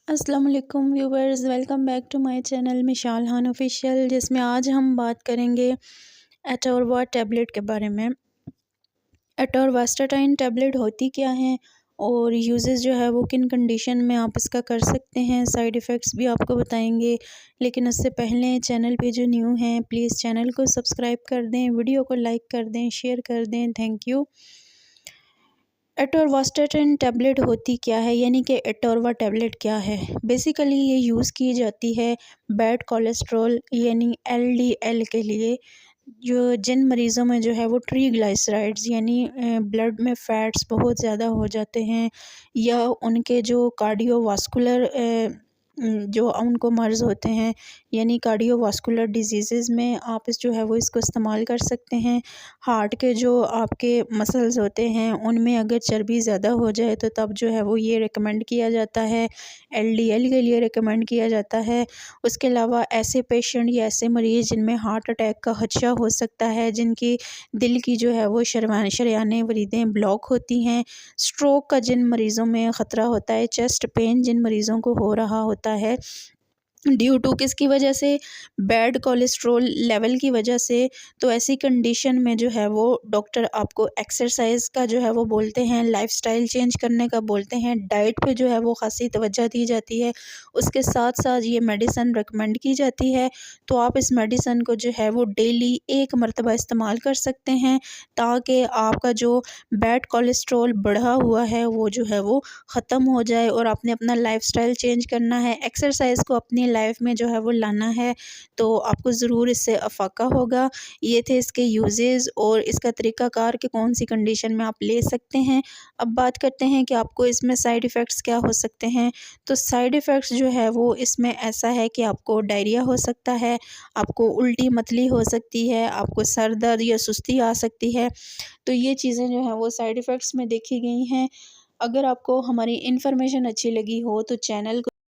अस्सलाम वालेकुम viewers, welcome back to my channel Mishal Khan official, जिसमें आज हम बात करेंगे एटोरवा टैबलेट के बारे में। एटोरवास्टाटाइन टैबलेट होती क्या है और यूजेस जो है वो किन कंडीशन में आप इसका कर सकते हैं, साइड इफ़ेक्ट्स भी आपको बताएंगे। लेकिन उससे पहले चैनल पे जो न्यू हैं प्लीज़ चैनल को सब्सक्राइब कर दें, वीडियो को लाइक कर दें, शेयर कर दें, थैंक यू। एटोरवास्टाटाइन टैबलेट होती क्या है, यानी कि एटोरवा टैबलेट क्या है। बेसिकली ये यूज़ की जाती है बैड कोलेस्ट्रॉल यानी एलडीएल के लिए, जो जिन मरीज़ों में जो है वो ट्राइग्लिसराइड्स यानी ब्लड में फ़ैट्स बहुत ज़्यादा हो जाते हैं, या उनके जो कार्डियोवास्कुलर जो उनको मर्ज़ होते हैं यानी कार्डियोवास्कुलर डिजीज़ में आप इस जो है वो इसको इस्तेमाल कर सकते हैं। हार्ट के जो आपके मसल्स होते हैं उनमें अगर चर्बी ज़्यादा हो जाए तो तब जो है वो ये रिकमेंड किया जाता है, एलडीएल के लिए रिकमेंड किया जाता है। उसके अलावा ऐसे पेशेंट या ऐसे मरीज़ जिनमें हार्ट अटैक का खदशा हो सकता है, जिनकी दिल की जो है वो शरेयानें वरीदें ब्लॉक होती हैं, स्ट्रोक का जिन मरीज़ों में ख़तरा होता है, चेस्ट पेन जिन मरीज़ों को हो रहा होता है ड्यू टू किसकी वजह से, बैड कोलेस्ट्रॉल लेवल की वजह से, तो ऐसी कंडीशन में जो है वो डॉक्टर आपको एक्सरसाइज का जो है वो बोलते हैं, लाइफस्टाइल चेंज करने का बोलते हैं, डाइट पे जो है वो ख़ासी तवज्जो दी जाती है। उसके साथ साथ ये मेडिसन रिकमेंड की जाती है। तो आप इस मेडिसन को जो है वो डेली एक मरतबा इस्तेमाल कर सकते हैं, ताकि आपका जो बैड कोलेस्ट्रॉल बढ़ा हुआ है वो जो है वो ख़त्म हो जाए। और आपने अपना लाइफस्टाइल चेंज करना है, एक्सरसाइज को अपनी लाइफ में जो है वो लाना है, तो आपको ज़रूर इससे अफाका होगा। ये थे इसके यूजेस और इसका तरीक़ाकार कि कौन सी कंडीशन में आप ले सकते हैं। अब बात करते हैं कि आपको इसमें साइड इफ़ेक्ट्स क्या हो सकते हैं। तो साइड इफ़ेक्ट्स जो है वो इसमें ऐसा है कि आपको डायरिया हो सकता है, आपको उल्टी मतली हो सकती है, आपको सर दर्द या सुस्ती आ सकती है। तो ये चीज़ें जो हैं वो साइड इफ़ेक्ट्स में देखी गई हैं। अगर आपको हमारी इन्फॉर्मेशन अच्छी लगी हो तो चैनल को